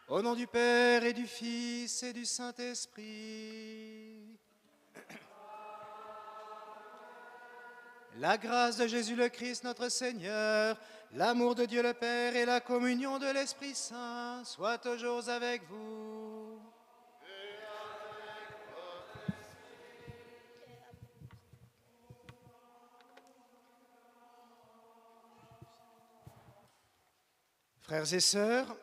Au nom du Père et du Fils et du Saint-Esprit. La grâce de Jésus le Christ notre Seigneur, l'amour de Dieu le Père et la communion de l'Esprit Saint soient toujours avec vous. Frères et sœurs,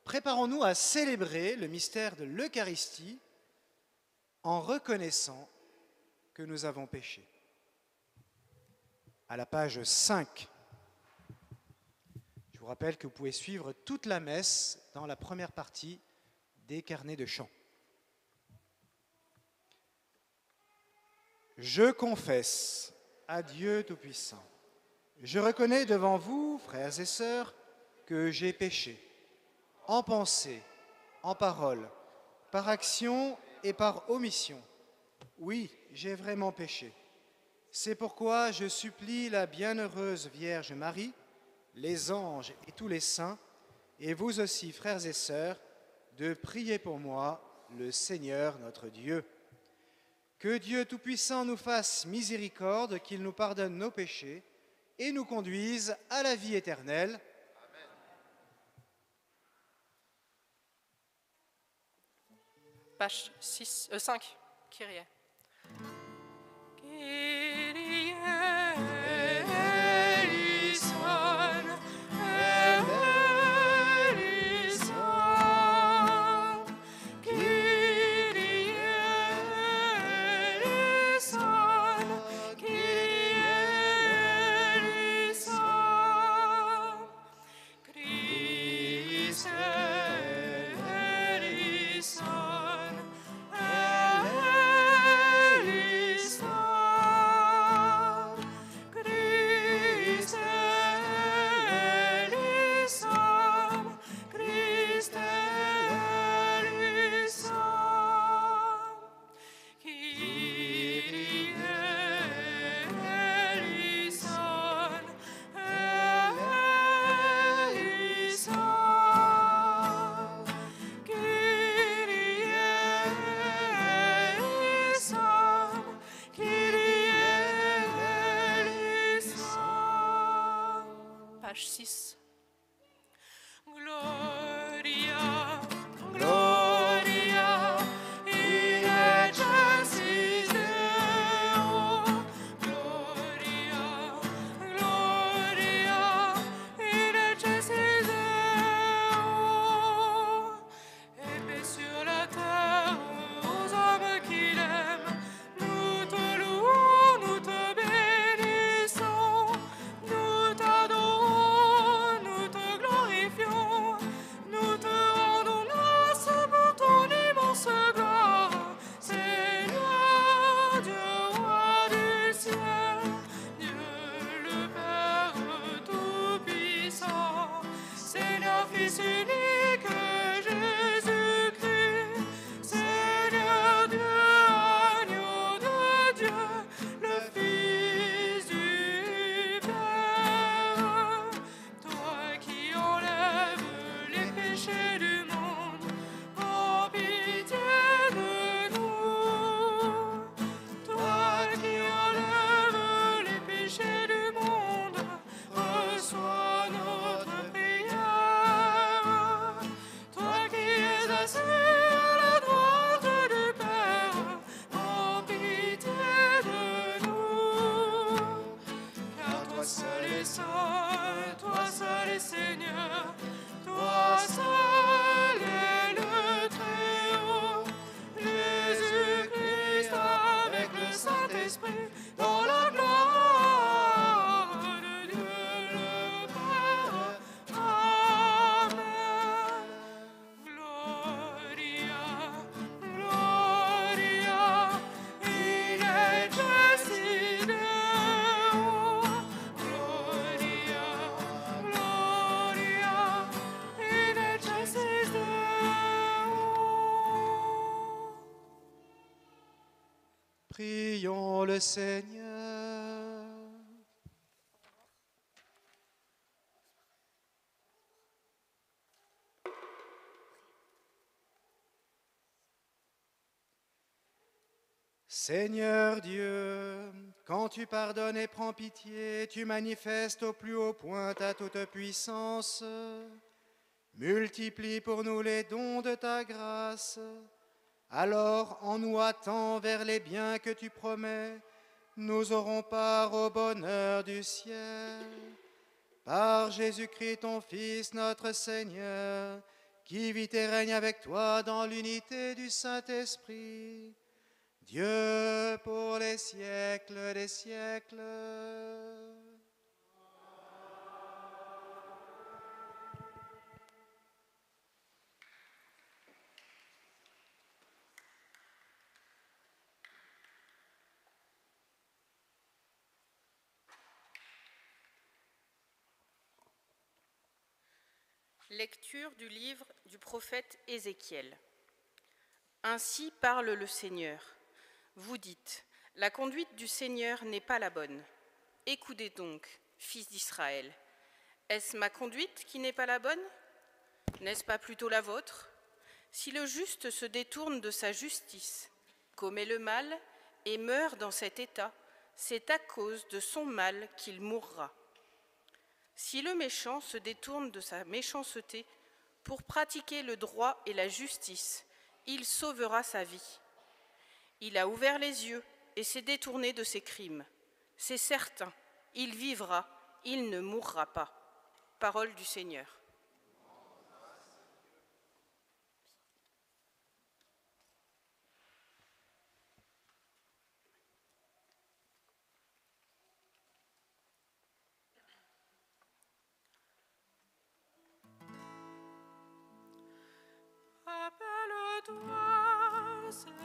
préparons-nous à célébrer le mystère de l'Eucharistie en reconnaissant que nous avons péché. À la page 5, je vous rappelle que vous pouvez suivre toute la messe dans la première partie des carnets de chant. Je confesse à Dieu Tout-Puissant, je reconnais devant vous, frères et sœurs, que j'ai péché, en pensée, en parole, par action et par omission. Oui, j'ai vraiment péché. C'est pourquoi je supplie la bienheureuse Vierge Marie, les anges et tous les saints, et vous aussi, frères et sœurs, de prier pour moi, le Seigneur notre Dieu. Que Dieu Tout-Puissant nous fasse miséricorde, qu'il nous pardonne nos péchés et nous conduise à la vie éternelle. Page 5, Kyrie. Kyrie eleison, eleison. Kyrie eleison, Kyrie eleison. Christ eleison. péchés du monde, oh pitié de nous. Toi qui enlèves les péchés du monde, reçois notre prière. Toi qui es assis à la droite du Père, oh pitié de nous. Car toi seul est saint, toi seul est Seigneur, toi seul est le Très-Haut. Jésus-Christ avec le Saint-Esprit, dans la gloire de Dieu le Père. Amen. Gloria, Gloria, in excelsis Deo. Gloria, Gloria, in excelsis Deo. Prions le Seigneur. Seigneur Dieu, quand tu pardonnes et prends pitié, tu manifestes au plus haut point ta toute puissance. Multiplie pour nous les dons de ta grâce. Alors, en nous hâtant vers les biens que tu promets, nous aurons part au bonheur du ciel. Par Jésus-Christ, ton Fils, notre Seigneur, qui vit et règne avec toi dans l'unité du Saint-Esprit, Dieu pour les siècles des siècles. Lecture du livre du prophète Ézéchiel. Ainsi parle le Seigneur. Vous dites, la conduite du Seigneur n'est pas la bonne. Écoutez donc, fils d'Israël. Est-ce ma conduite qui n'est pas la bonne? N'est-ce pas plutôt la vôtre? Si le juste se détourne de sa justice, commet le mal et meurt dans cet état, c'est à cause de son mal qu'il mourra. Si le méchant se détourne de sa méchanceté pour pratiquer le droit et la justice, il sauvera sa vie. Il a ouvert les yeux et s'est détourné de ses crimes. C'est certain, il vivra, il ne mourra pas. Parole du Seigneur. Appelle-toi, Seigneur,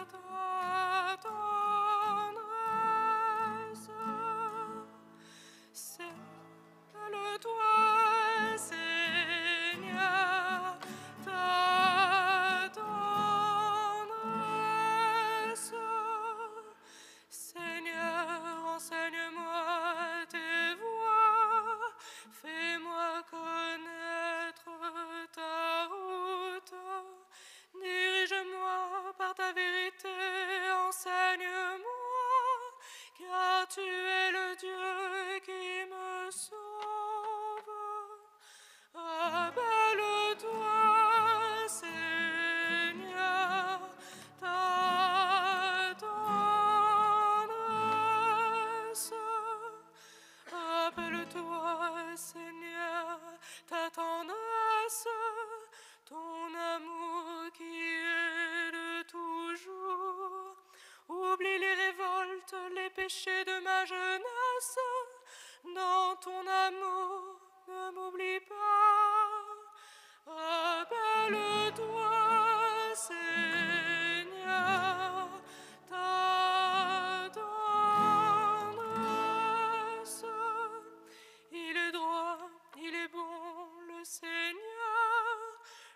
ta tendresse. Appelle-toi, Seigneur, ta tendresse. Seigneur, enseigne-moi tes voies, fais-moi connaître ta route. Dirige-moi par ta vérité, enseigne-moi, car tu es le Dieu qui me sauve. Appelle-toi, Seigneur, ta tendresse. Appelle-toi, Seigneur, ta tendresse, ton amour qui est de toujours. Oublie les révoltes, les péchés de ma jeunesse. Dans ton amour, ne m'oublie pas. Appelle-toi, Seigneur, ta tendresse. Il est droit, il est bon, le Seigneur,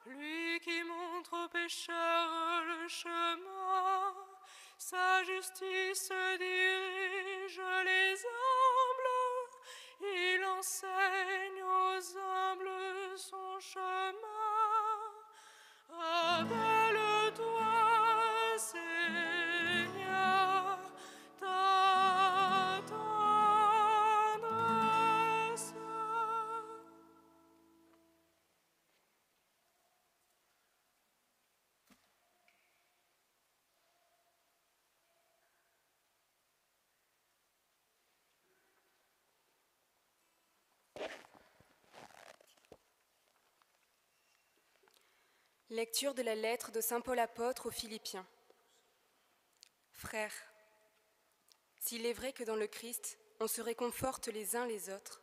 lui qui montre aux pécheurs le chemin. Sa justice dirige les humbles, il enseigne aux humbles Lecture de la lettre de saint Paul apôtre aux Philippiens. Frères, s'il est vrai que dans le Christ, on se réconforte les uns les autres,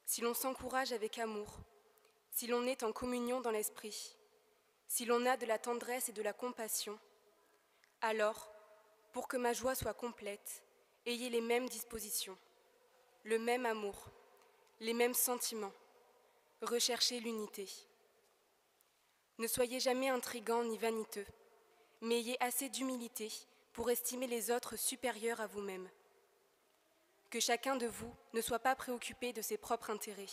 si l'on s'encourage avec amour, si l'on est en communion dans l'esprit, si l'on a de la tendresse et de la compassion, alors, pour que ma joie soit complète, ayez les mêmes dispositions, le même amour, les mêmes sentiments, recherchez l'unité. Ne soyez jamais intrigants ni vaniteux, mais ayez assez d'humilité pour estimer les autres supérieurs à vous-même. Que chacun de vous ne soit pas préoccupé de ses propres intérêts.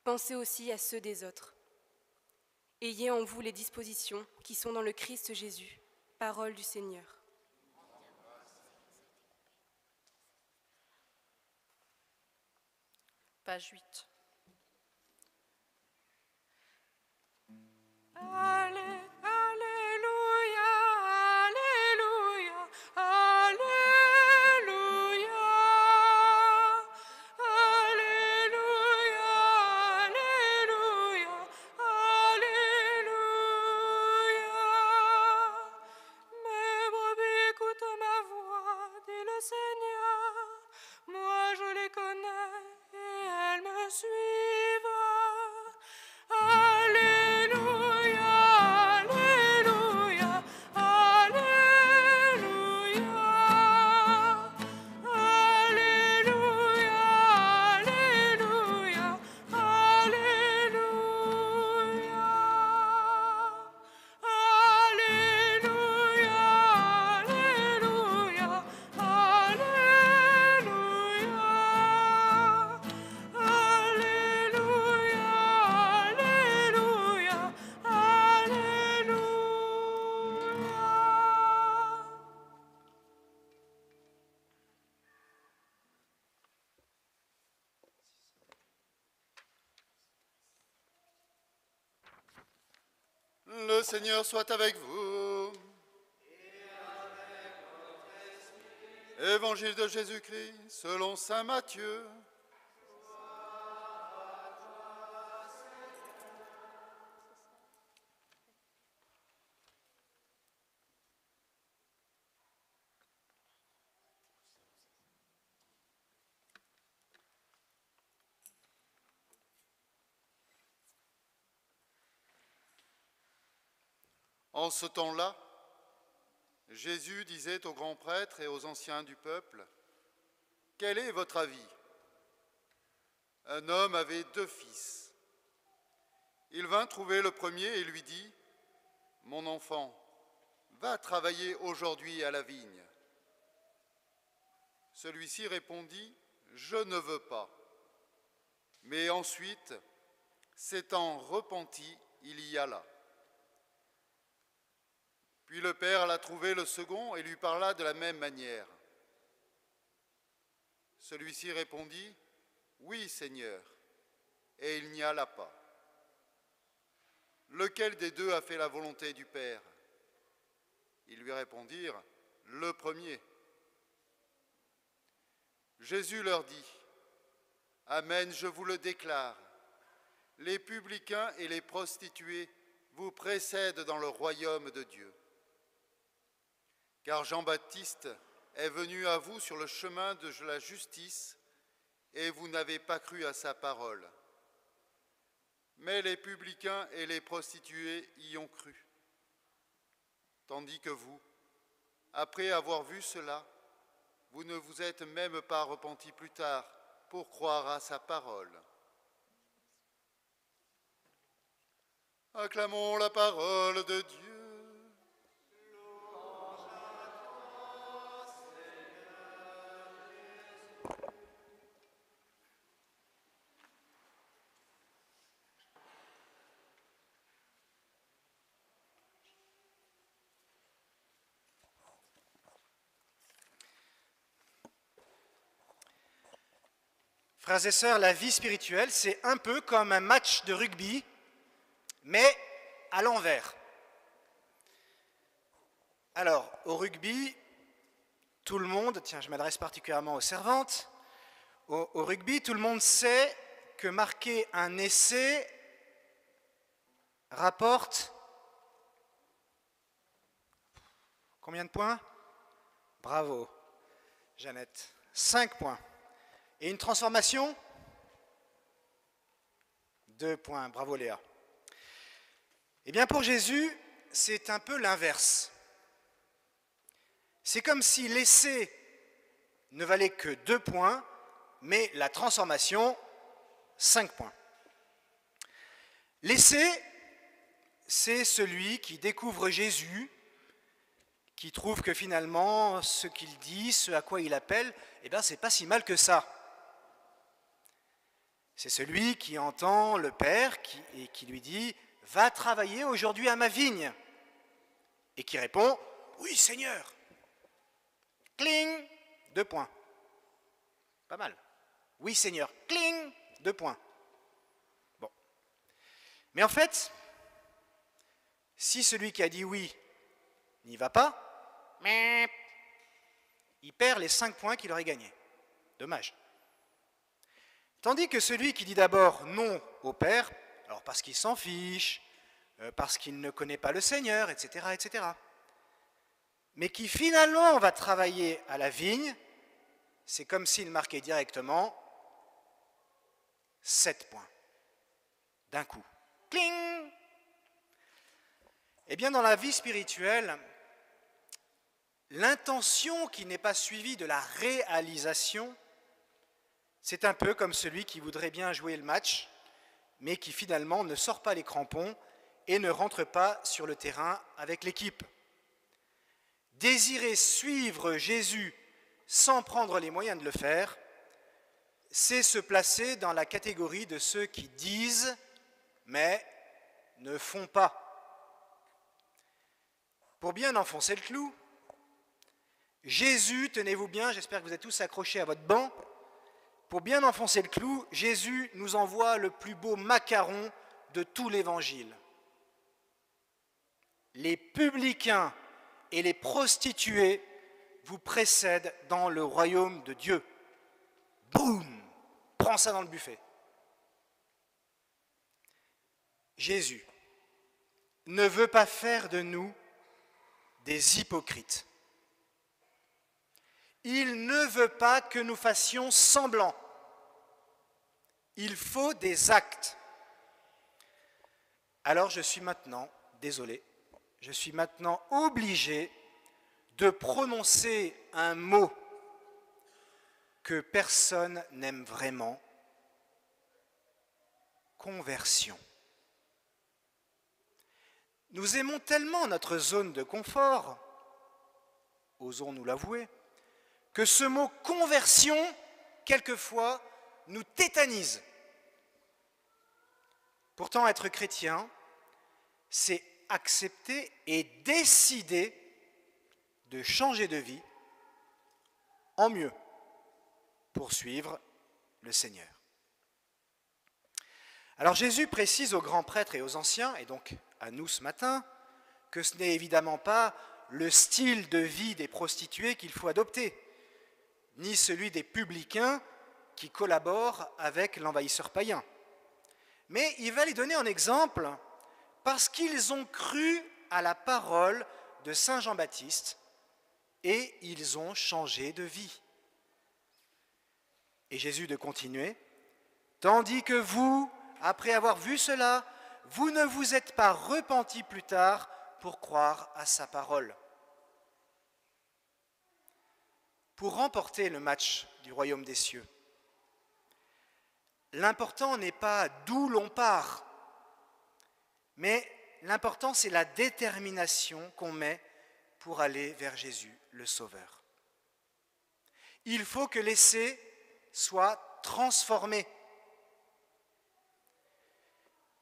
Pensez aussi à ceux des autres. Ayez en vous les dispositions qui sont dans le Christ Jésus, parole du Seigneur. Page 8. Alléluia, Alléluia, Alléluia, Alléluia, Alléluia, Alléluia. Mes brebis écoutent ma voix, dit le Seigneur. Moi je les connais et elles me suivent. Alléluia, Alléluia, Alléluia, Alléluia, Alléluia, Alléluia, Alléluia, Alléluia, Alléluia, Alléluia, Le Seigneur soit avec vous. Évangile de Jésus-Christ selon saint Matthieu. En ce temps-là, Jésus disait aux grands prêtres et aux anciens du peuple, « Quel est votre avis ? Un homme avait 2 fils. Il vint trouver le premier et lui dit, « Mon enfant, va travailler aujourd'hui à la vigne. » Celui-ci répondit, « Je ne veux pas. » Mais ensuite, s'étant repenti, il y alla. Puis le père alla trouver le second et lui parla de la même manière. Celui-ci répondit, « Oui, Seigneur. » Et il n'y alla pas. Lequel des 2 a fait la volonté du Père ? Ils lui répondirent, « Le premier. » Jésus leur dit, « Amen, je vous le déclare, les publicains et les prostituées vous précèdent dans le royaume de Dieu. Car Jean-Baptiste est venu à vous sur le chemin de la justice et vous n'avez pas cru à sa parole. Mais les publicains et les prostituées y ont cru. Tandis que vous, après avoir vu cela, vous ne vous êtes même pas repentis plus tard pour croire à sa parole. » Acclamons la parole de Dieu. Frères et sœurs, la vie spirituelle, c'est un peu comme un match de rugby, mais à l'envers. Alors, au rugby, tout le monde, tiens, je m'adresse particulièrement aux servantes, au rugby, tout le monde sait que marquer un essai rapporte Combien de points? Bravo, Jeannette. 5 points. Et une transformation? 2 points. Bravo, Léa. Eh bien, pour Jésus, c'est un peu l'inverse. C'est comme si l'essai ne valait que 2 points, mais la transformation, 5 points. L'essai, c'est celui qui découvre Jésus, qui trouve que finalement, ce qu'il dit, ce à quoi il appelle, eh bien, c'est pas si mal que ça. C'est celui qui entend le Père et qui lui dit « Va travailler aujourd'hui à ma vigne » et qui répond « Oui, Seigneur ». Cling, 2 points. Pas mal. Oui, Seigneur. Cling, 2 points. Bon. Mais en fait, si celui qui a dit oui n'y va pas, il perd les 5 points qu'il aurait gagnés. Dommage. Tandis que celui qui dit d'abord non au Père, alors parce qu'il s'en fiche, parce qu'il ne connaît pas le Seigneur, etc., etc., mais qui finalement va travailler à la vigne, c'est comme s'il marquait directement 7 points, d'un coup. Cling! Eh bien, dans la vie spirituelle, l'intention qui n'est pas suivie de la réalisation, c'est un peu comme celui qui voudrait bien jouer le match, mais qui finalement ne sort pas les crampons et ne rentre pas sur le terrain avec l'équipe. Désirer suivre Jésus sans prendre les moyens de le faire, c'est se placer dans la catégorie de ceux qui disent, mais ne font pas. Pour bien enfoncer le clou, Jésus, tenez-vous bien, j'espère que vous êtes tous accrochés à votre banc, pour bien enfoncer le clou, Jésus nous envoie le plus beau macaron de tout l'Évangile. Les publicains et les prostituées vous précèdent dans le royaume de Dieu. Boum! Prends ça dans le buffet. Jésus ne veut pas faire de nous des hypocrites. Il ne veut pas que nous fassions semblant. Il faut des actes. Alors je suis maintenant, désolé, je suis maintenant obligé de prononcer un mot que personne n'aime vraiment, conversion. Nous aimons tellement notre zone de confort, osons-nous l'avouer, que ce mot conversion, quelquefois, nous tétanise. Pourtant, être chrétien, c'est accepter et décider de changer de vie en mieux pour suivre le Seigneur. Alors Jésus précise aux grands prêtres et aux anciens, et donc à nous ce matin, que ce n'est évidemment pas le style de vie des prostituées qu'il faut adopter, ni celui des publicains qui collaborent avec l'envahisseur païen. Mais il va les donner en exemple parce qu'ils ont cru à la parole de Saint Jean-Baptiste et ils ont changé de vie. Et Jésus de continuer, « Tandis que vous, après avoir vu cela, vous ne vous êtes pas repentis plus tard pour croire à sa parole. » Pour remporter le match du royaume des cieux, l'important n'est pas d'où l'on part, mais l'important c'est la détermination qu'on met pour aller vers Jésus, le Sauveur. Il faut que l'essai soit transformé.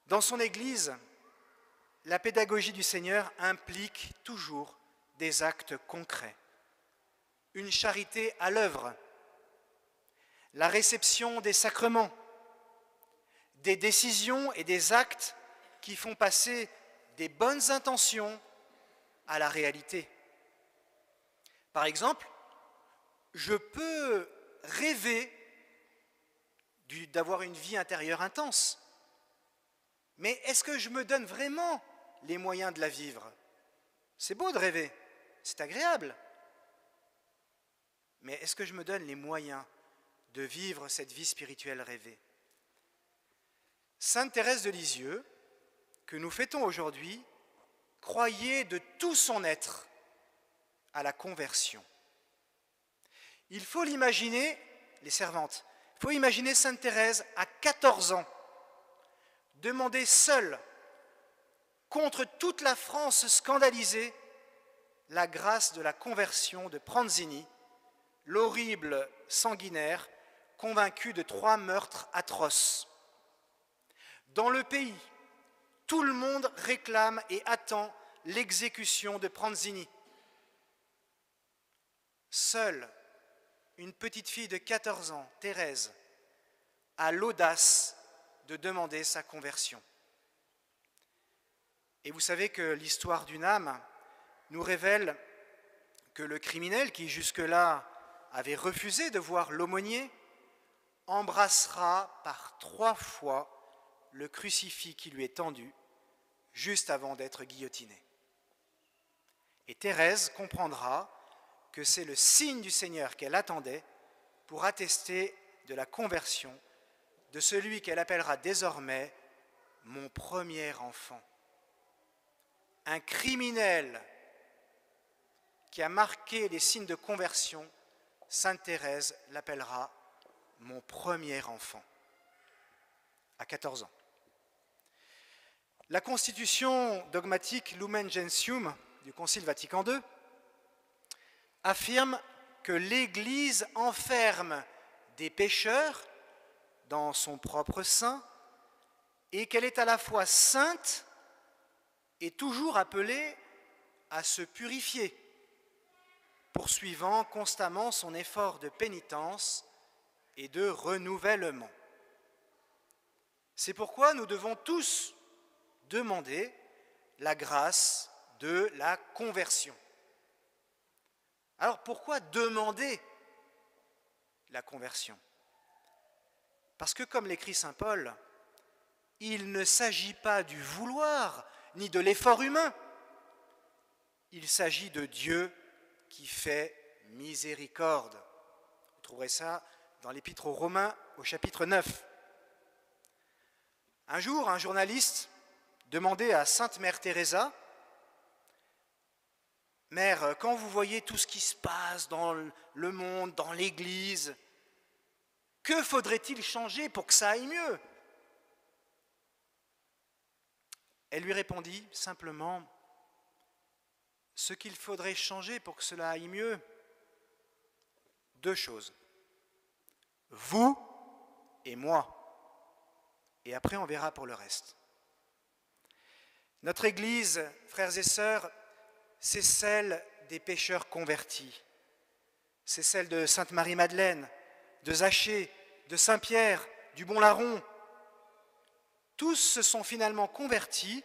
Dans son Église, la pédagogie du Seigneur implique toujours des actes concrets. Une charité à l'œuvre, la réception des sacrements, des décisions et des actes qui font passer des bonnes intentions à la réalité. Par exemple, je peux rêver d'avoir une vie intérieure intense, mais est-ce que je me donne vraiment les moyens de la vivre? C'est beau de rêver, c'est agréable. Mais est-ce que je me donne les moyens de vivre cette vie spirituelle rêvée? Sainte Thérèse de Lisieux, que nous fêtons aujourd'hui, croyait de tout son être à la conversion. Il faut l'imaginer, les servantes, il faut imaginer Sainte Thérèse à 14 ans, demander seule, contre toute la France scandalisée, la grâce de la conversion de Pranzini, l'horrible sanguinaire, convaincu de 3 meurtres atroces. Dans le pays, tout le monde réclame et attend l'exécution de Pranzini. Seule une petite fille de 14 ans, Thérèse, a l'audace de demander sa conversion. Et vous savez que l'histoire d'une âme nous révèle que le criminel qui jusque-là avait refusé de voir l'aumônier embrassera par 3 fois le crucifix qui lui est tendu juste avant d'être guillotiné. Et Thérèse comprendra que c'est le signe du Seigneur qu'elle attendait pour attester de la conversion de celui qu'elle appellera désormais mon premier enfant. Un criminel qui a marqué les signes de conversion, Sainte Thérèse l'appellera mon premier enfant, à 14 ans. La constitution dogmatique Lumen Gentium du Concile Vatican II affirme que l'Église enferme des pécheurs dans son propre sein et qu'elle est à la fois sainte et toujours appelée à se purifier, poursuivant constamment son effort de pénitence et de renouvellement. C'est pourquoi nous devons tous demander la grâce de la conversion. Alors pourquoi demander la conversion? Parce que comme l'écrit saint Paul, il ne s'agit pas du vouloir ni de l'effort humain, il s'agit de Dieu qui fait miséricorde. Vous trouverez ça dans l'Épître aux Romains au chapitre 9. Un jour, un journaliste demandait à Sainte Mère Teresa: Mère, quand vous voyez tout ce qui se passe dans le monde, dans l'Église, que faudrait-il changer pour que ça aille mieux? Elle lui répondit simplement: ce qu'il faudrait changer pour que cela aille mieux, 2 choses. Vous et moi. Et après, on verra pour le reste. Notre Église, frères et sœurs, c'est celle des pécheurs convertis. C'est celle de Sainte Marie-Madeleine, de Zachée, de Saint-Pierre, du Bon Larron. Tous se sont finalement convertis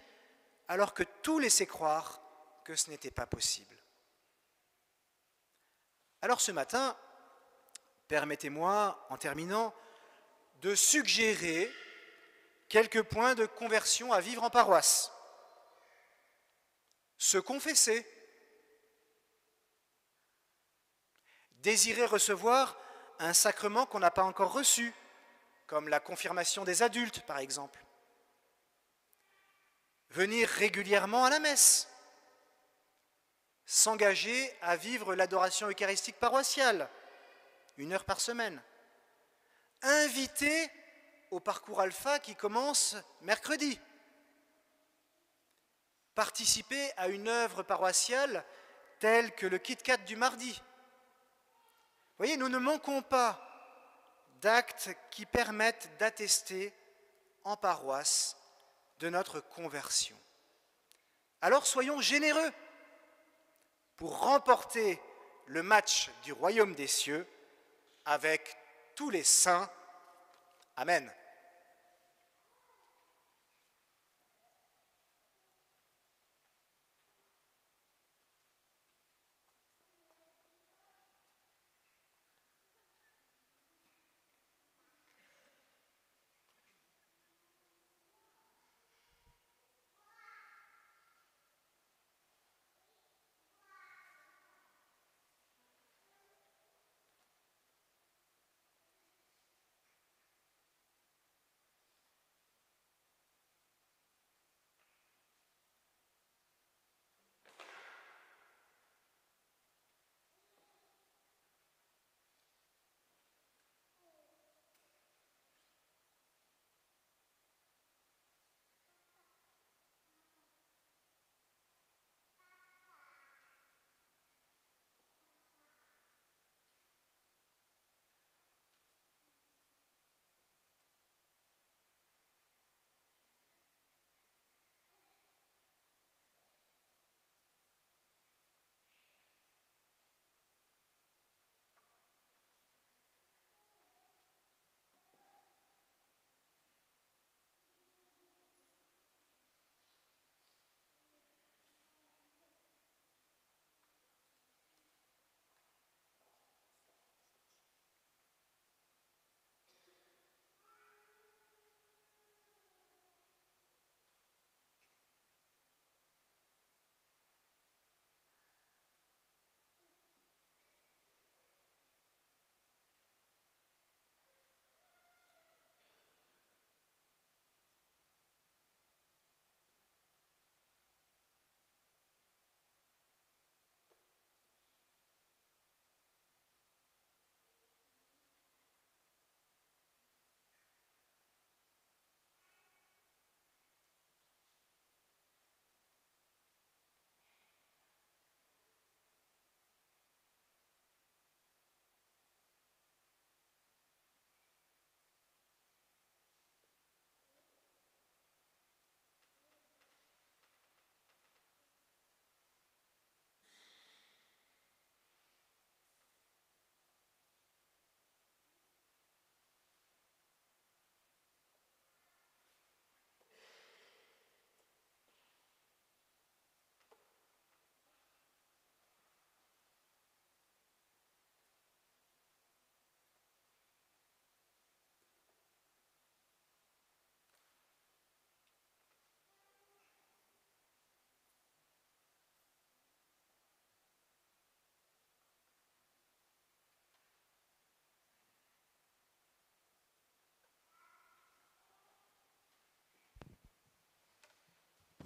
alors que tout laissait croire que ce n'était pas possible. Alors ce matin, permettez-moi, en terminant, de suggérer quelques points de conversion à vivre en paroisse. Se confesser, désirer recevoir un sacrement qu'on n'a pas encore reçu, comme la confirmation des adultes par exemple, venir régulièrement à la messe, s'engager à vivre l'adoration eucharistique paroissiale, 1 heure par semaine, inviter au parcours alpha qui commence mercredi, participer à une œuvre paroissiale telle que le Kit-Kat du mardi. Vous voyez, nous ne manquons pas d'actes qui permettent d'attester en paroisse de notre conversion. Alors soyons généreux pour remporter le match du royaume des cieux avec tous les saints. Amen.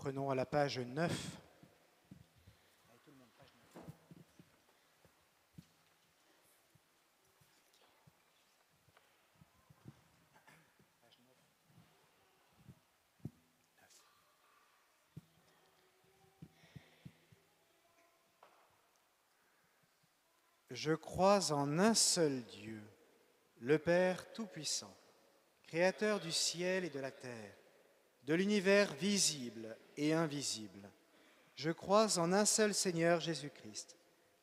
prenons à la page 9. Je crois en un seul Dieu, le Père Tout-Puissant, Créateur du ciel et de la terre, de l'univers visible et invisible. Je crois en un seul Seigneur Jésus-Christ,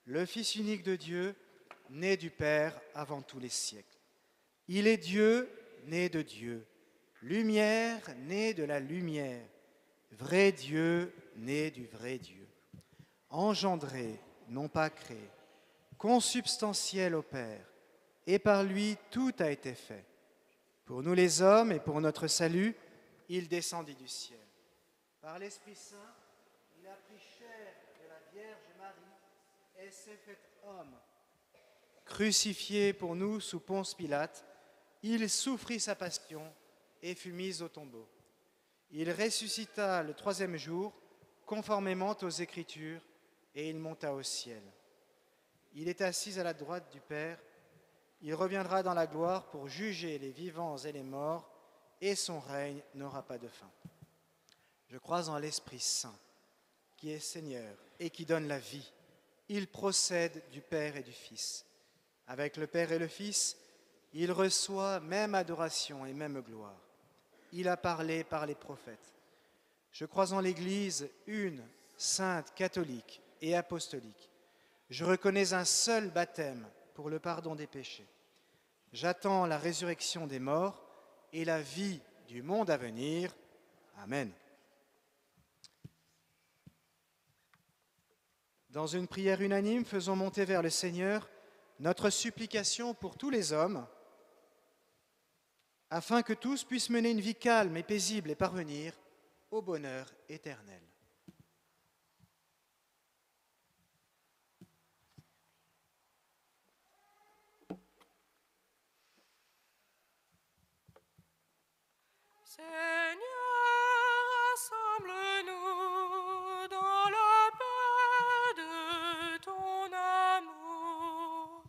le Fils unique de Dieu, né du Père avant tous les siècles. Il est Dieu, né de Dieu, lumière, né de la lumière, vrai Dieu, né du vrai Dieu, engendré, non pas créé, consubstantiel au Père, et par lui tout a été fait. Pour nous les hommes et pour notre salut, il descendit du ciel. Par l'Esprit Saint, il a pris chair de la Vierge Marie et s'est fait homme. Crucifié pour nous sous Ponce Pilate, il souffrit sa passion et fut mis au tombeau. Il ressuscita le troisième jour, conformément aux Écritures, et il monta au ciel. Il est assis à la droite du Père. Il reviendra dans la gloire pour juger les vivants et les morts, et son règne n'aura pas de fin. Je crois en l'Esprit Saint, qui est Seigneur et qui donne la vie. Il procède du Père et du Fils. Avec le Père et le Fils, il reçoit même adoration et même gloire. Il a parlé par les prophètes. Je crois en l'Église une, sainte, catholique et apostolique. Je reconnais un seul baptême pour le pardon des péchés. J'attends la résurrection des morts et la vie du monde à venir. Amen. Dans une prière unanime, faisons monter vers le Seigneur notre supplication pour tous les hommes, afin que tous puissent mener une vie calme et paisible et parvenir au bonheur éternel. Seigneur, rassemble-nous dans la paix de ton amour.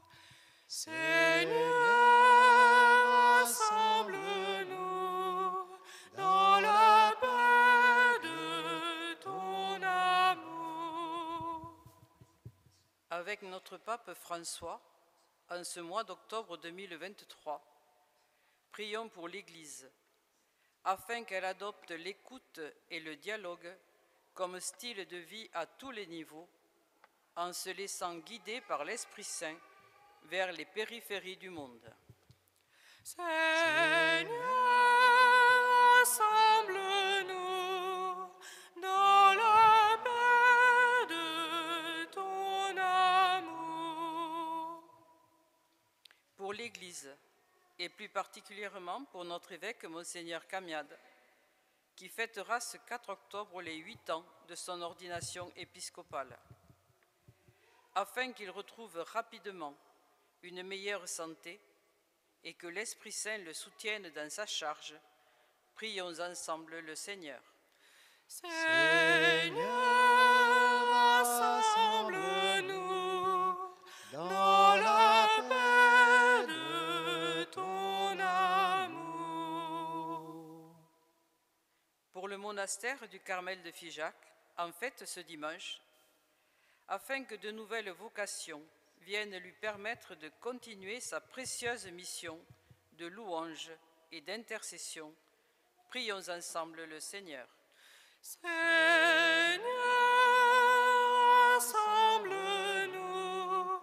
Seigneur, rassemble-nous dans la paix de ton amour. Avec notre pape François, en ce mois d'octobre 2023, prions pour l'Église, afin qu'elle adopte l'écoute et le dialogue comme style de vie à tous les niveaux, en se laissant guider par l'Esprit Saint vers les périphéries du monde. Seigneur, rassemble-nous dans la paix de ton amour. Pour l'Église, et plus particulièrement pour notre évêque Monseigneur Camiade, qui fêtera ce 4 octobre les 8 ans de son ordination épiscopale. Afin qu'il retrouve rapidement une meilleure santé et que l'Esprit Saint le soutienne dans sa charge, prions ensemble le Seigneur. Seigneur, rassemble-nous dans la paix de ton amour. Pour le monastère du Carmel de Figeac, en fête ce dimanche, afin que de nouvelles vocations viennent lui permettre de continuer sa précieuse mission de louange et d'intercession, prions ensemble le Seigneur. Seigneur, rassemble-nous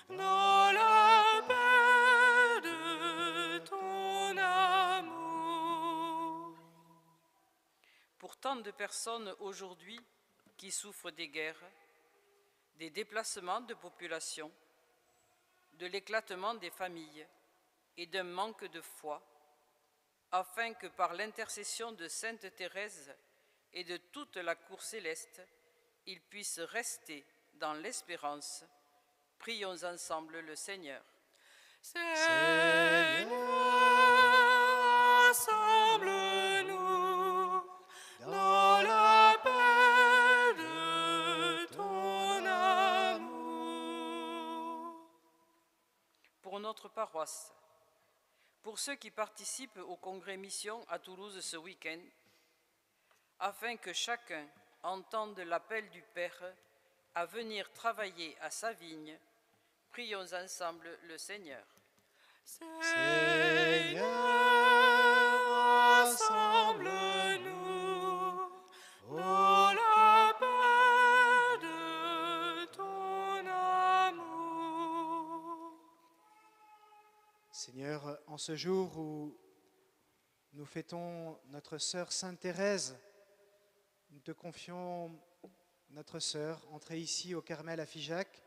dans la paix de ton amour. Pour tant de personnes aujourd'hui qui souffrent des guerres, des déplacements de population, de l'éclatement des familles et d'un manque de foi, afin que par l'intercession de Sainte Thérèse et de toute la cour céleste, ils puissent rester dans l'espérance, prions ensemble le Seigneur. Seigneur, rassemble-nous dans la paix paroisse. Pour ceux qui participent au congrès Mission à Toulouse ce week-end, afin que chacun entende l'appel du Père à venir travailler à sa vigne, prions ensemble le Seigneur. Seigneur, rassemble-nous dans la paix de ton amour. Seigneur, en ce jour où nous fêtons notre sœur Sainte Thérèse, nous te confions notre sœur entrée ici au Carmel à Figeac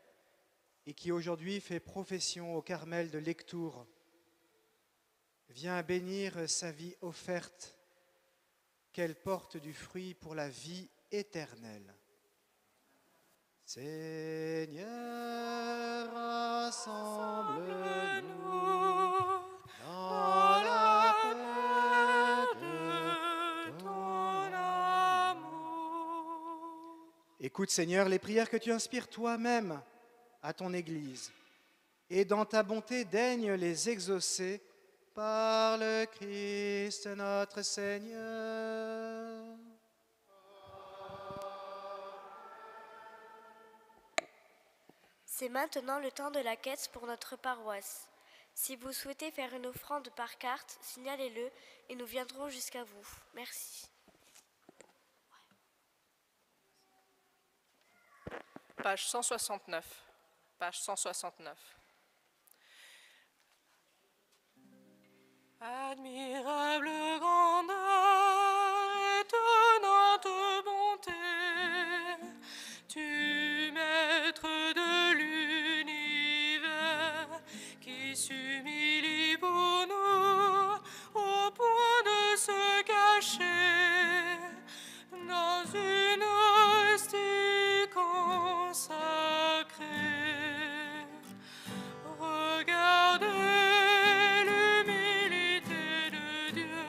et qui aujourd'hui fait profession au Carmel de Lectoure. Viens bénir sa vie offerte, qu'elle porte du fruit pour la vie éternelle. Seigneur, rassemble-nous dans la paix de ton amour. Écoute, Seigneur, les prières que tu inspires toi-même à ton Église, et dans ta bonté, daigne les exaucer par le Christ notre Seigneur. C'est maintenant le temps de la caisse pour notre paroisse. Si vous souhaitez faire une offrande par carte, signalez-le et nous viendrons jusqu'à vous. Merci. Page 169. Page 169. Admirable grandeur, étonnante bonté, tu maître de l'univers qui s'humilie pour nous au point de se cacher dans une hostie consacrée. Regardez l'humilité de Dieu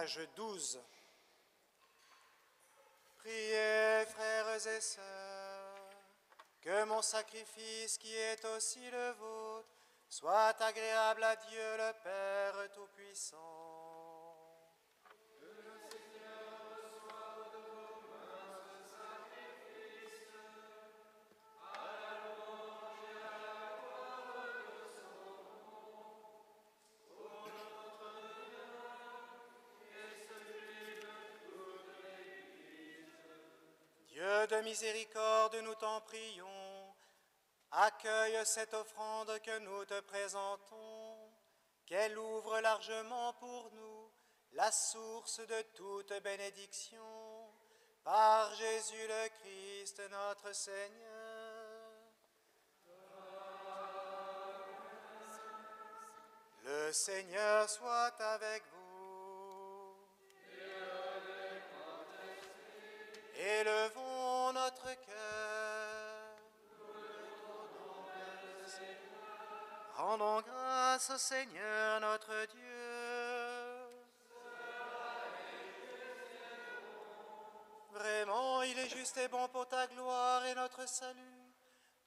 Page 12. Priez, frères et sœurs, que mon sacrifice qui est aussi le vôtre soit agréable à Dieu le Père Tout-Puissant. Dieu de miséricorde, nous t'en prions, accueille cette offrande que nous te présentons, qu'elle ouvre largement pour nous la source de toute bénédiction, par Jésus le Christ notre Seigneur. Le Seigneur soit avec vous. Élevons notre cœur. Rendons grâce au Seigneur notre Dieu. Vraiment, il est juste et bon pour ta gloire et notre salut,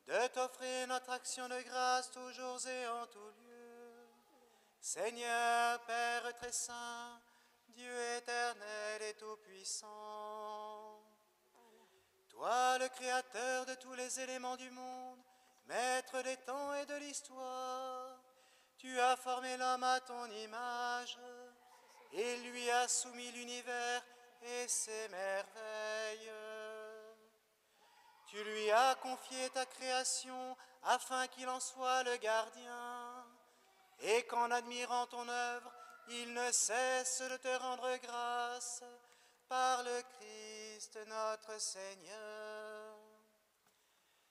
de t'offrir notre action de grâce toujours et en tout lieu. Seigneur, Père très saint, Dieu éternel et tout-puissant, toi, le Créateur de tous les éléments du monde, Maître des temps et de l'histoire, tu as formé l'homme à ton image et lui as soumis l'univers et ses merveilles. Tu lui as confié ta création afin qu'il en soit le gardien et qu'en admirant ton œuvre, il ne cesse de te rendre grâce par le Christ notre Seigneur.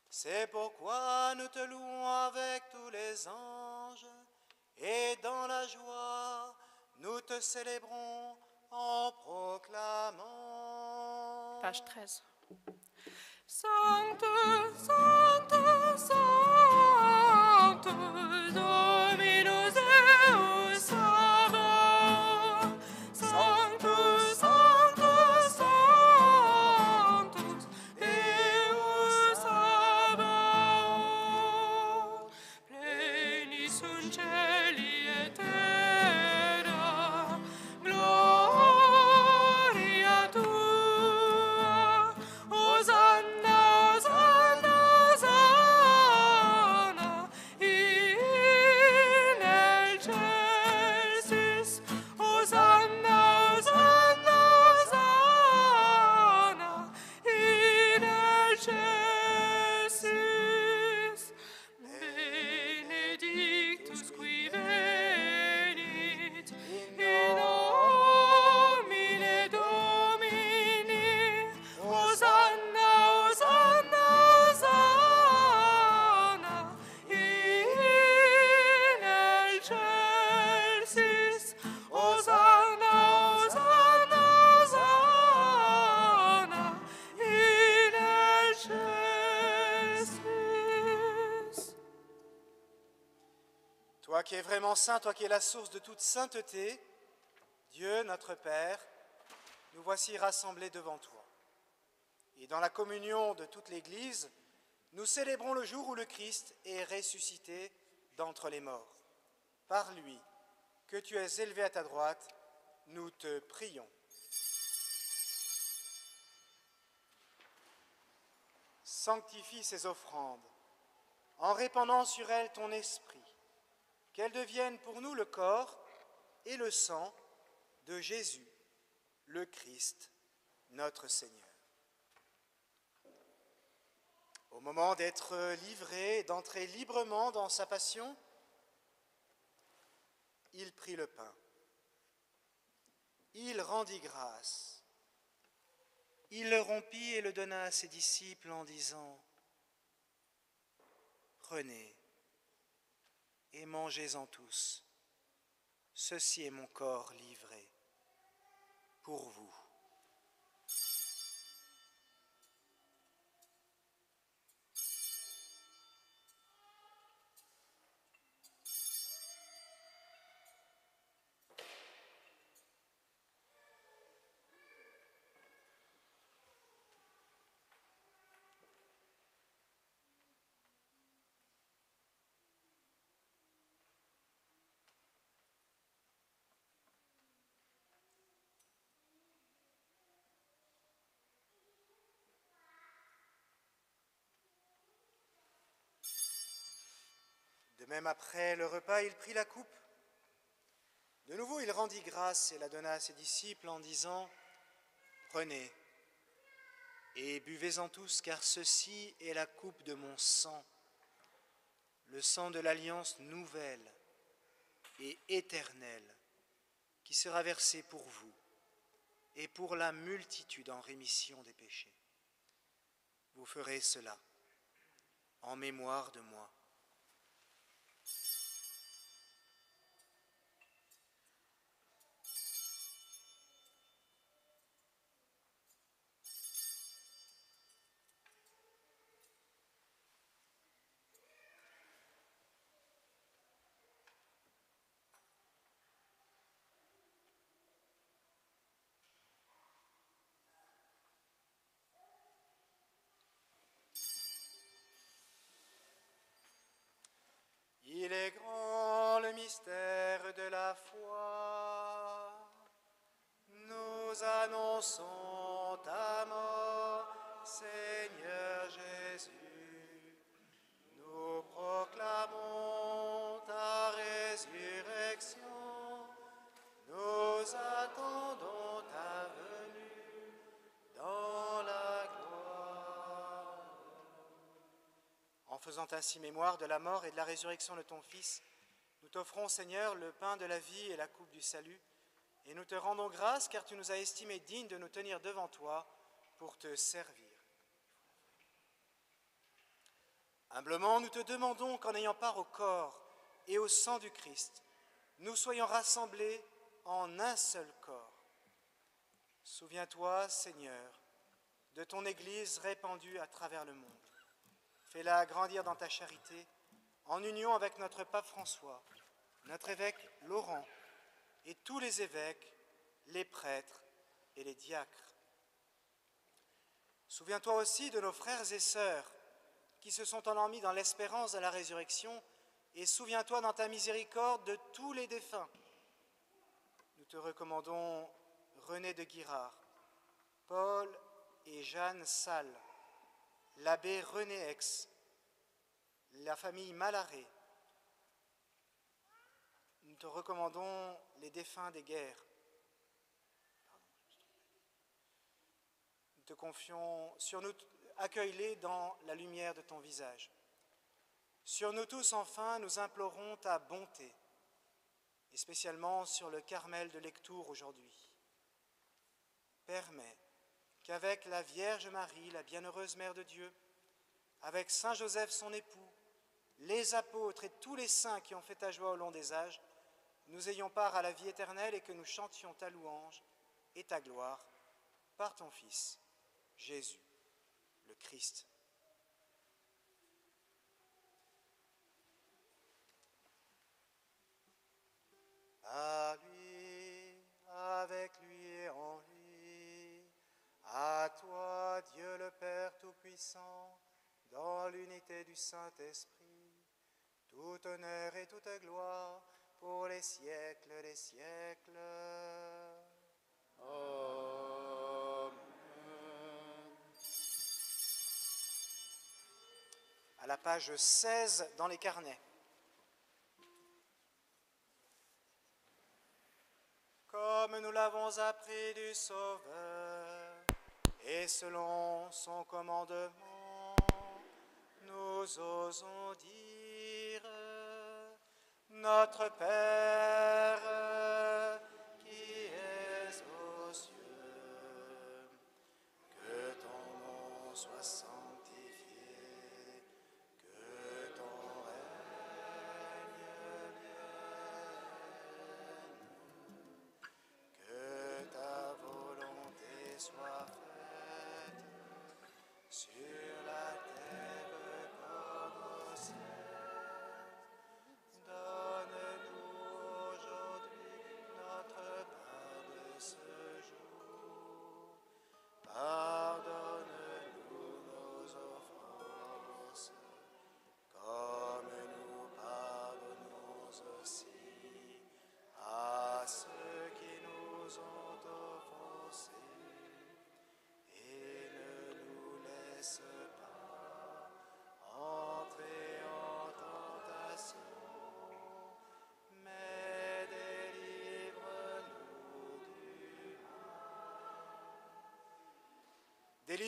C'est pourquoi nous te louons avec tous les anges, et dans la joie, nous te célébrons en proclamant. Page 13. Sanctus, Sanctus, Sanctus, Dominus Deus Sabaoth. Sanctus, Sanctus, Sanctus, Deus Sabaoth. Pleni sunt cieli et terra, gloria tua. Hosanna, Hosanna, Hosanna, in excelsis. Hosanna, Hosanna, Hosanna, in excelsis. Benedictus qui venit in nomine Domini. Hosanna, Hosanna, Hosanna, in excelsis. Hosanna, Hosanna, Hosanna, in excelsis. Toi qui es vraiment saint, toi qui es la source de toute sainteté, Dieu notre Père, nous voici rassemblés devant toi. Et dans la communion de toute l'Église, nous célébrons le jour où le Christ est ressuscité d'entre les morts. Par lui, que tu es élevé à ta droite, nous te prions. Sanctifie ces offrandes, en répandant sur elles ton esprit, qu'elles deviennent pour nous le corps et le sang de Jésus, le Christ, notre Seigneur. Au moment d'être livré, d'entrer librement dans sa passion, il prit le pain. Il rendit grâce. Il le rompit et le donna à ses disciples en disant : « Prenez et mangez-en tous. Ceci est mon corps livré pour vous. » De même, après le repas, il prit la coupe. De nouveau, il rendit grâce et la donna à ses disciples en disant « Prenez et buvez-en tous, car ceci est la coupe de mon sang, le sang de l'alliance nouvelle et éternelle, qui sera versé pour vous et pour la multitude en rémission des péchés. Vous ferez cela en mémoire de moi. » Il est grand le mystère de la foi. Nous annonçons ta mort, Seigneur Jésus. Nous proclamons ta résurrection. Nous attendons ta venue dans la gloire. En faisant ainsi mémoire de la mort et de la résurrection de ton Fils, nous t'offrons, Seigneur, le pain de la vie et la coupe du salut, et nous te rendons grâce car tu nous as estimés dignes de nous tenir devant toi pour te servir. Humblement, nous te demandons qu'en ayant part au corps et au sang du Christ, nous soyons rassemblés en un seul corps. Souviens-toi, Seigneur, de ton Église répandue à travers le monde. Fais-la grandir dans ta charité, en union avec notre pape François, notre évêque Laurent et tous les évêques, les prêtres et les diacres. Souviens-toi aussi de nos frères et sœurs qui se sont endormis dans l'espérance de la résurrection, et souviens-toi dans ta miséricorde de tous les défunts. Nous te recommandons René de Guirard, Paul et Jeanne Salle, l'abbé René X, la famille Malaré. Nous te recommandons les défunts des guerres. Nous te confions sur nous, accueille-les dans la lumière de ton visage. Sur nous tous, enfin, nous implorons ta bonté, et spécialement sur le Carmel de Lectoure aujourd'hui. Permets qu'avec la Vierge Marie, la bienheureuse Mère de Dieu, avec Saint Joseph son époux, les apôtres et tous les saints qui ont fait ta joie au long des âges, nous ayons part à la vie éternelle et que nous chantions ta louange et ta gloire par ton Fils, Jésus, le Christ. À lui, avec lui et en lui, à toi, Dieu le Père Tout-Puissant, dans l'unité du Saint-Esprit, tout honneur et toute gloire pour les siècles des siècles. Amen. À la page 16 dans les carnets. Comme nous l'avons appris du Sauveur, et selon son commandement, nous osons dire: Notre Père, qui es aux cieux, que ton nom soit sanctifié, que ton règne vienne, que ta volonté soit faite sur la terre comme au ciel. Donne-nous aujourd'hui notre pain de ce jour. Pardonne-nous nos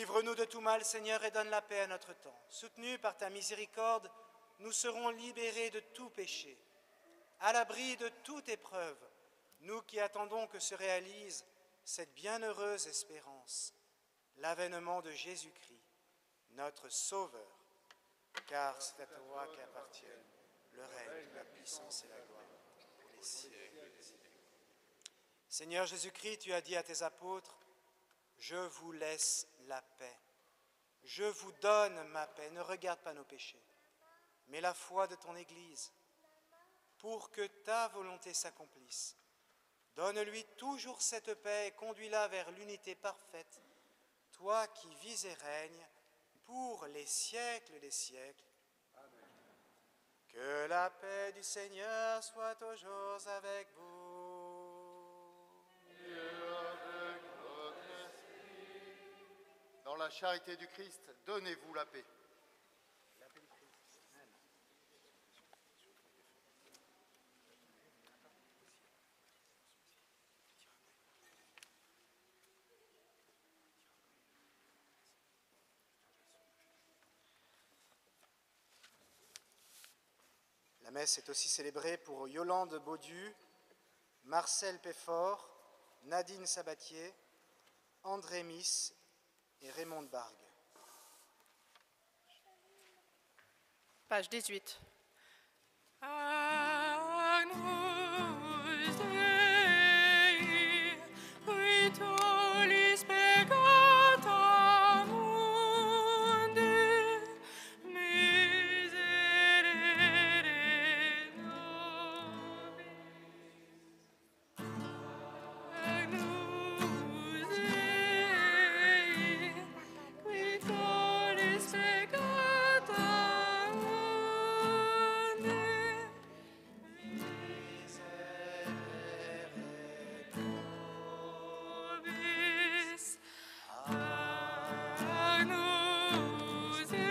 Délivre-nous de tout mal, Seigneur, et donne la paix à notre temps. Soutenus par ta miséricorde, nous serons libérés de tout péché. À l'abri de toute épreuve, nous qui attendons que se réalise cette bienheureuse espérance, l'avènement de Jésus-Christ, notre Sauveur. Car c'est à toi qu'appartiennent le règne, la puissance et la gloire pour les siècles des siècles. Seigneur Jésus-Christ, tu as dit à tes apôtres, « Je vous laisse la paix. Je vous donne ma paix. Ne regarde pas nos péchés, mais la foi de ton Église, pour que ta volonté s'accomplisse. Donne-lui toujours cette paix et conduis-la vers l'unité parfaite, toi qui vis et règnes pour les siècles des siècles. Amen. Que la paix du Seigneur soit toujours avec vous. Et avec votre esprit. Dans la charité du Christ, donnez-vous la paix. La messe est aussi célébrée pour Yolande Baudu, Marcel Péfort, Nadine Sabatier, André Miss et Raymond Bargue. Page 18. Agnus Dei, qui tollis peccata mundi, miserere nobis. Agnus Dei, qui tollis peccata mundi, nobis. Agnus Dei,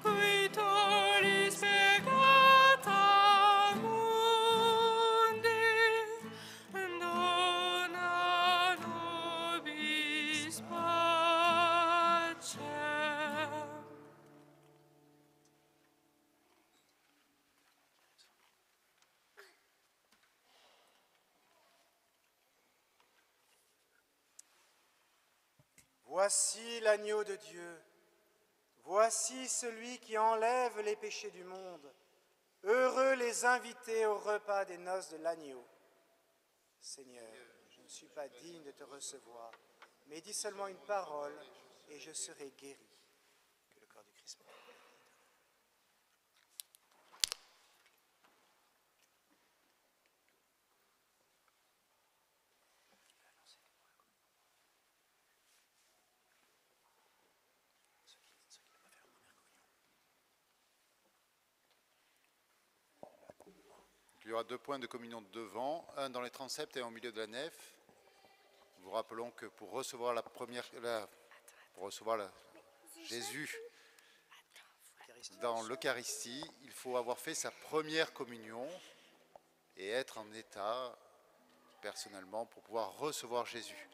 qui tollis peccata mundi, dona nobis pacem. Voici l'agneau de Dieu. Voici celui qui enlève les péchés du monde. Heureux les invités au repas des noces de l'agneau. Seigneur, je ne suis pas digne de te recevoir, mais dis seulement une parole et je serai guéri. Que le corps du Christ m'aide. Il y aura 2 points de communion devant, un dans les transepts et un au milieu de la nef. Nous vous rappelons que pour recevoir Jésus dans l'Eucharistie, il faut avoir fait sa première communion et être en état personnellement pour pouvoir recevoir Jésus.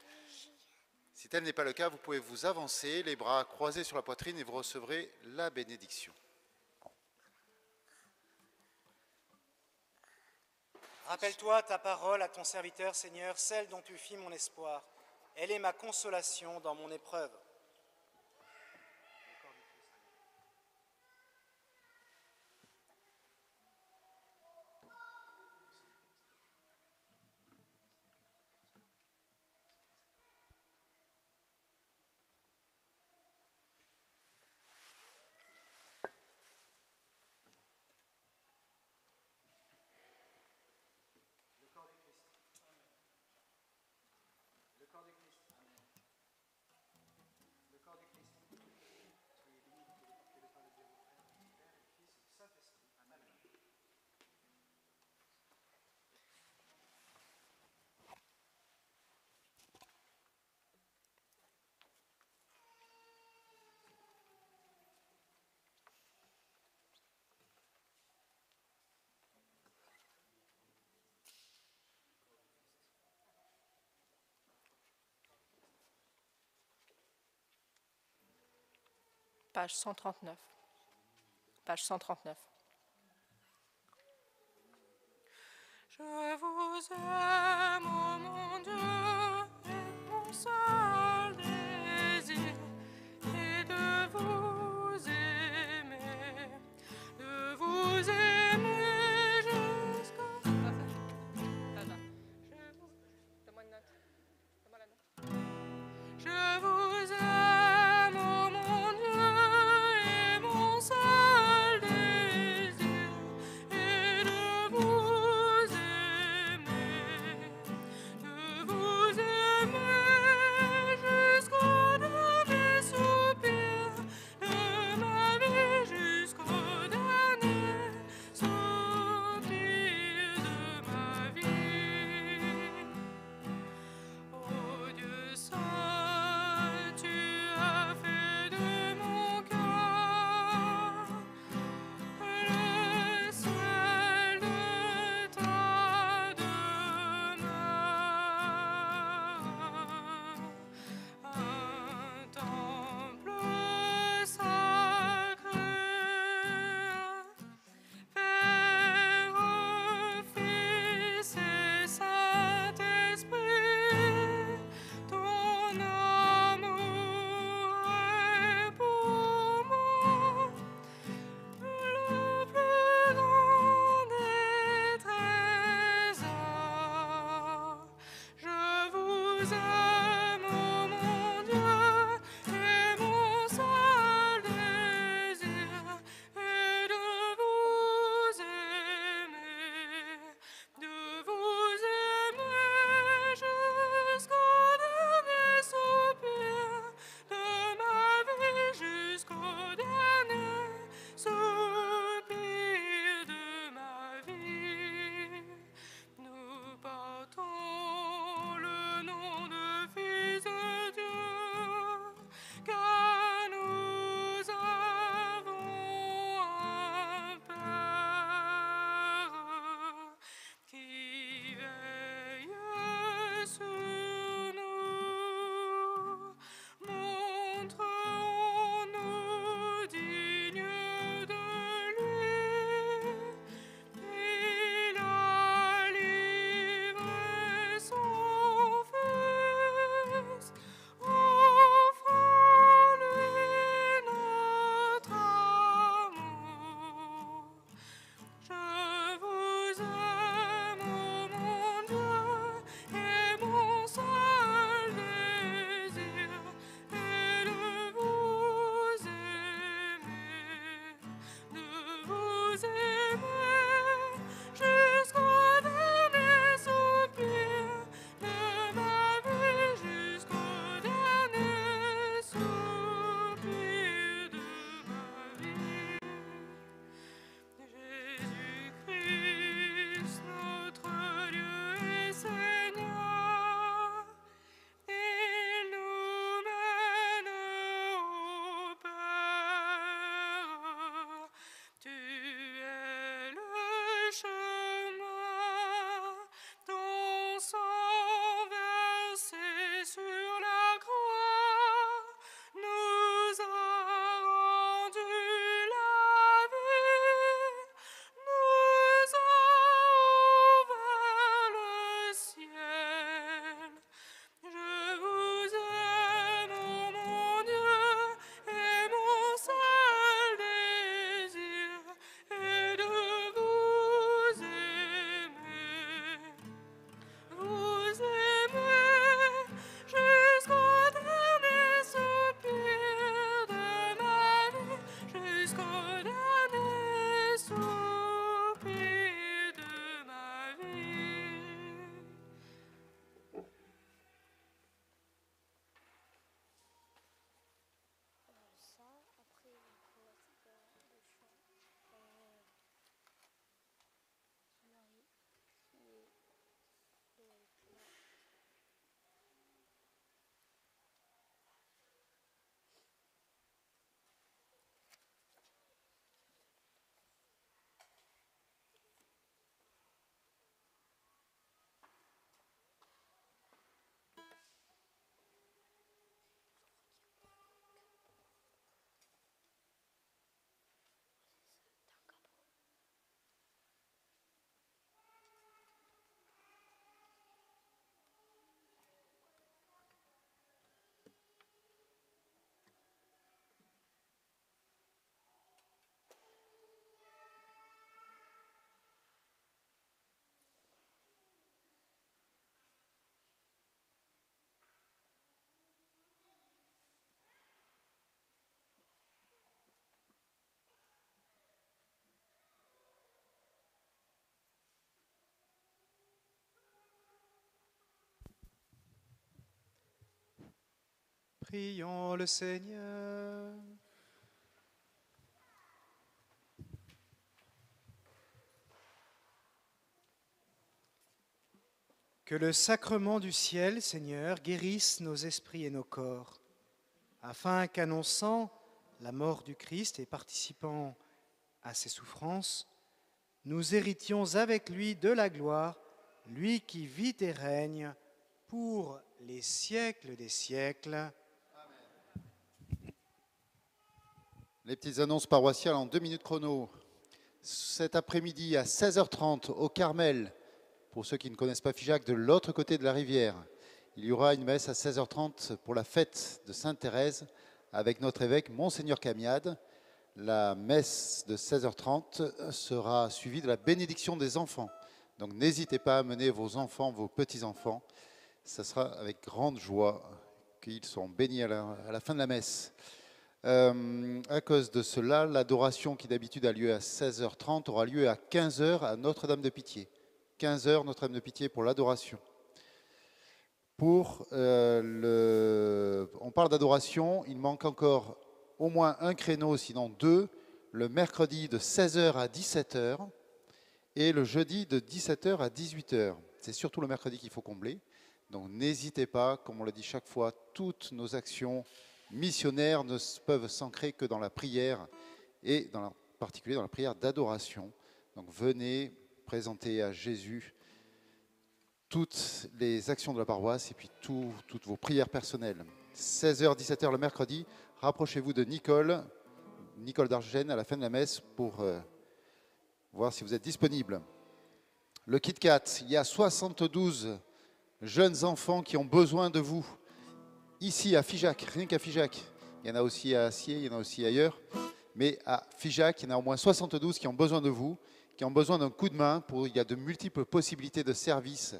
Si tel n'est pas le cas, vous pouvez vous avancer, les bras croisés sur la poitrine et vous recevrez la bénédiction. Rappelle-toi ta parole à ton serviteur, Seigneur, celle dont tu fis mon espoir. Elle est ma consolation dans mon épreuve. Page 139. Page 139. Je vous aime, ô mon Dieu, et mon seul désir est de vous aimer jusqu'à... Donne-moi une note. Donne-moi la note. Je vous aime, ô mon Dieu, et mon seul désir est de vous aimer jusqu'au dernier soupir de ma vie, jusqu'au dernier soupir de ma vie. Ô Dieu saint, tu as fait de mon cœur le ciel de ta demeure, un temple sacré. Père, Fils et Saint-Esprit, ton amour est pour moi le plus grand des trésors. Je vous aime, ô mon Dieu, et mon seul désir est de vous aimer jusqu'au dernier soupir de ma vie, jusqu'au dernier soupir de ma vie. Nous portons le nom de Prions le Seigneur. Que le sacrement du ciel, Seigneur, guérisse nos esprits et nos corps, afin qu'annonçant la mort du Christ et participant à ses souffrances, nous héritions avec lui de la gloire, lui qui vit et règne pour les siècles des siècles. Les petites annonces paroissiales en 2 minutes chrono. Cet après-midi à 16h30 au Carmel, pour ceux qui ne connaissent pas Figeac, de l'autre côté de la rivière, il y aura une messe à 16h30 pour la fête de Sainte-Thérèse avec notre évêque Monseigneur Camiade. La messe de 16h30 sera suivie de la bénédiction des enfants. Donc n'hésitez pas à mener vos enfants, vos petits-enfants. Ce sera avec grande joie qu'ils seront bénis à la fin de la messe. À cause de cela, l'adoration qui d'habitude a lieu à 16h30 aura lieu à 15h à Notre-Dame de Pitié. 15h Notre-Dame de Pitié pour l'adoration. On parle d'adoration, il manque encore au moins un créneau, sinon 2, le mercredi de 16h à 17h et le jeudi de 17h à 18h. C'est surtout le mercredi qu'il faut combler. Donc n'hésitez pas, comme on le dit chaque fois, toutes nos actions missionnaires ne peuvent s'ancrer que dans la prière et en particulier dans la prière d'adoration. Donc venez présenter à Jésus toutes les actions de la paroisse et puis toutes vos prières personnelles. 16h, 17h le mercredi, rapprochez-vous de Nicole d'Argène à la fin de la messe pour voir si vous êtes disponible. Le Kit Kat, il y a 72 jeunes enfants qui ont besoin de vous. Ici à Figeac, rien qu'à Figeac. Il y en a aussi à Acier, il y en a aussi ailleurs. Mais à Figeac, il y en a au moins 72 qui ont besoin de vous, qui ont besoin d'un coup de main. Il y a de multiples possibilités de service.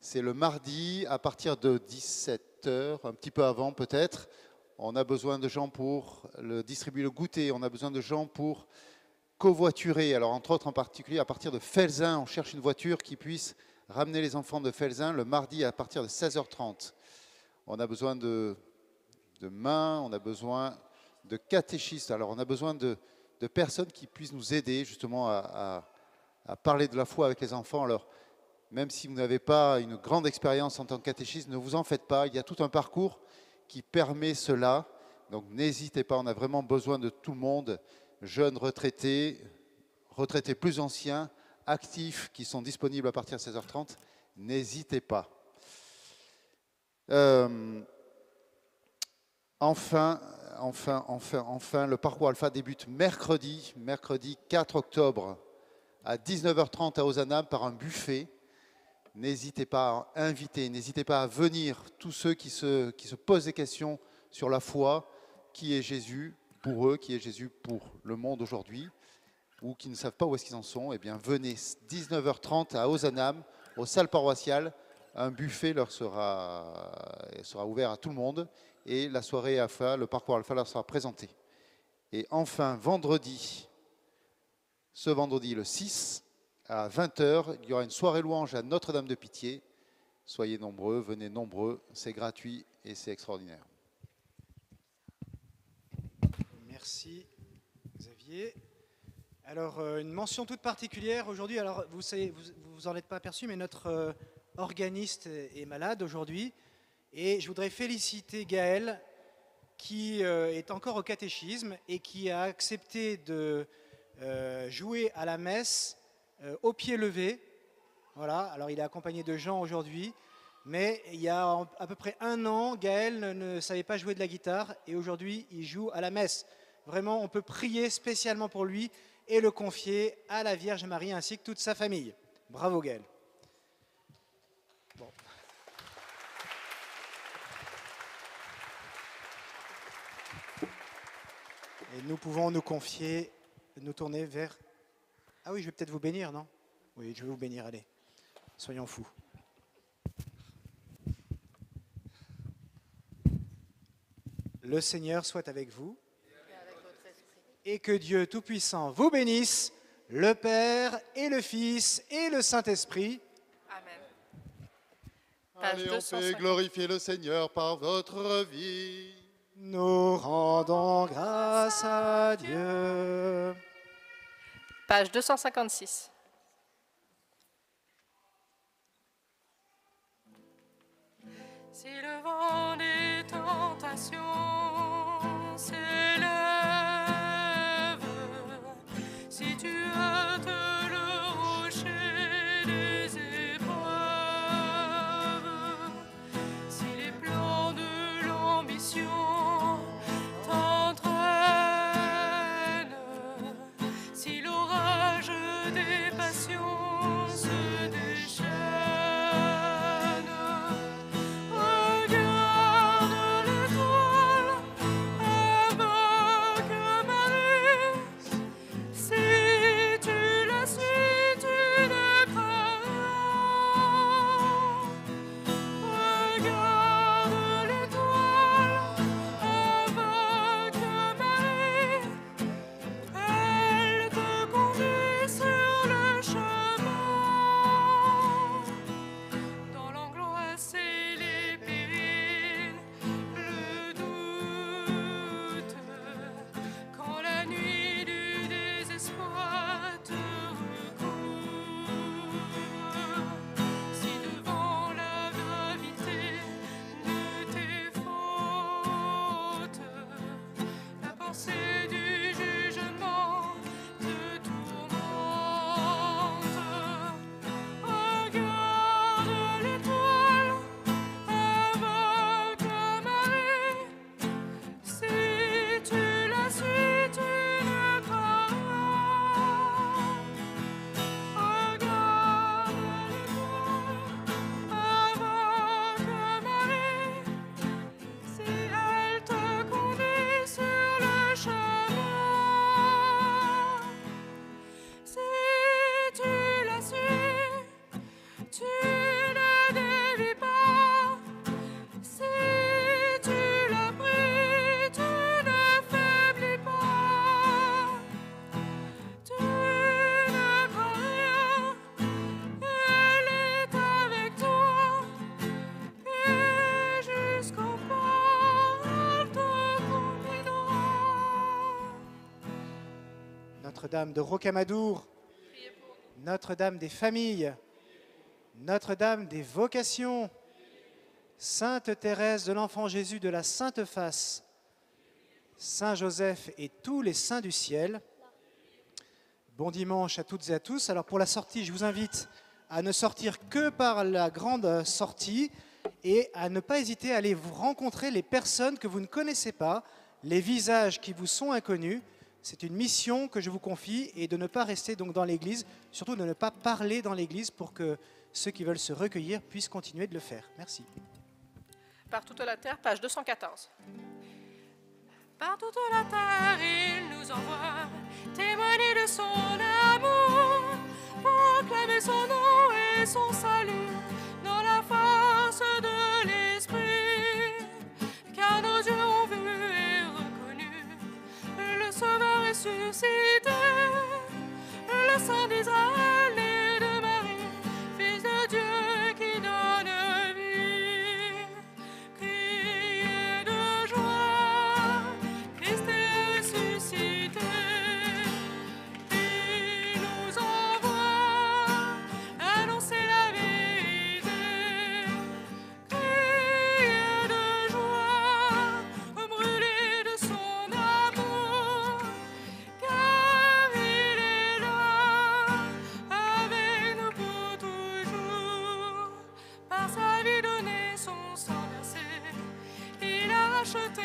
C'est le mardi à partir de 17h, un petit peu avant peut-être. On a besoin de gens pour distribuer le goûter. On a besoin de gens pour covoiturer. Alors entre autres en particulier à partir de Felzin, on cherche une voiture qui puisse ramener les enfants de Felzin le mardi à partir de 16h30. On a besoin de mains, on a besoin de catéchistes. Alors on a besoin de personnes qui puissent nous aider justement à parler de la foi avec les enfants. Alors même si vous n'avez pas une grande expérience en tant que catéchiste, ne vous en faites pas. Il y a tout un parcours qui permet cela. Donc n'hésitez pas, on a vraiment besoin de tout le monde, jeunes, retraités plus anciens, actifs, qui sont disponibles à partir de 16h30. N'hésitez pas. Enfin, le parcours Alpha débute mercredi 4 octobre à 19h30 à Ozanam par un buffet. N'hésitez pas à inviter, n'hésitez pas à venir, tous ceux qui se posent des questions sur la foi, qui est Jésus pour eux, qui est Jésus pour le monde aujourd'hui, ou qui ne savent pas où est-ce qu'ils en sont, eh bien venez 19h30 à Ozanam, aux salles paroissiales. Un buffet leur sera ouvert à tout le monde et la soirée Alpha, le parcours Alpha leur sera présenté. Et enfin, ce vendredi le 6, à 20h, il y aura une soirée louange à Notre-Dame de Pitié. Soyez nombreux, venez nombreux, c'est gratuit et c'est extraordinaire. Merci Xavier. Alors une mention toute particulière aujourd'hui, alors vous vous en êtes pas aperçu, mais notre organiste est malade aujourd'hui et je voudrais féliciter Gaël qui est encore au catéchisme et qui a accepté de jouer à la messe au pied levé. Voilà, alors il est accompagné de Jean aujourd'hui, mais il y a à peu près 1 an, Gaël ne savait pas jouer de la guitare et aujourd'hui il joue à la messe. Vraiment, on peut prier spécialement pour lui et le confier à la Vierge Marie ainsi que toute sa famille. Bravo Gaël. Bon. Et nous pouvons nous confier, nous tourner vers... Ah oui, je vais peut-être vous bénir, non? Oui, je vais vous bénir, allez. Soyons fous. Le Seigneur soit avec vous. Et que Dieu Tout-Puissant vous bénisse, le Père et le Fils et le Saint-Esprit. Amen. Page Allez, on 250. peut glorifier le Seigneur par votre vie. Nous rendons grâce à Dieu. Page 256. Si le vent des tentations s'élève, si tu heurtes le rocher des épreuves, si les plans de l'ambition t'entraînent, si l'orage des passions se déchaîne, regarde l'étoile avec Marie. Si tu la suis, tu ne crains rien. Regarde l'étoile avec Marie. Elle te conduit sur le chemin. Dans l'angoisse et les périls, le doute, quand la nuit du désespoir te recouvre, si devant la gravité de tes fautes, la pensée du jugement te tourmente, regarde l'étoile avec Marie. Si tu la suis, tu ne crains rien. Regarde l'étoile avec Marie. Si elle te conduit sur le chemin, si tu la suis, tu ne dévis pas. Si tu la pries, tu ne faiblis pas. Tu ne crains rien, elle est avec toi. Et jusqu'au port, elle te conduira. Notre-Dame de Rocamadour, Notre-Dame des familles, Notre-Dame des vocations, Sainte Thérèse de l'Enfant Jésus de la Sainte Face, Saint Joseph et tous les saints du ciel. Bon dimanche à toutes et à tous. Alors pour la sortie, je vous invite à ne sortir que par la grande sortie et à ne pas hésiter à aller vous rencontrer les personnes que vous ne connaissez pas, les visages qui vous sont inconnus. C'est une mission que je vous confie et de ne pas rester donc dans l'église, surtout de ne pas parler dans l'église pour que ceux qui veulent se recueillir puissent continuer de le faire. Merci. Par toute la terre, page 214. Par toute la terre, il nous envoie témoigner de son amour, proclamer son nom et son salut dans la force de l'esprit. Car nos yeux ont vu et reconnu le Sauveur ressuscité, le Saint d'Israël né de Marie, Fils de Dieu qui donne vie. Criez de joie, Christ est ressuscité. Il nous envoie annoncer la vérité. Criez de joie, brûlez de son amour, car il est là avec nous pour toujours. Par sa vie donnée, son sang versé, il a racheté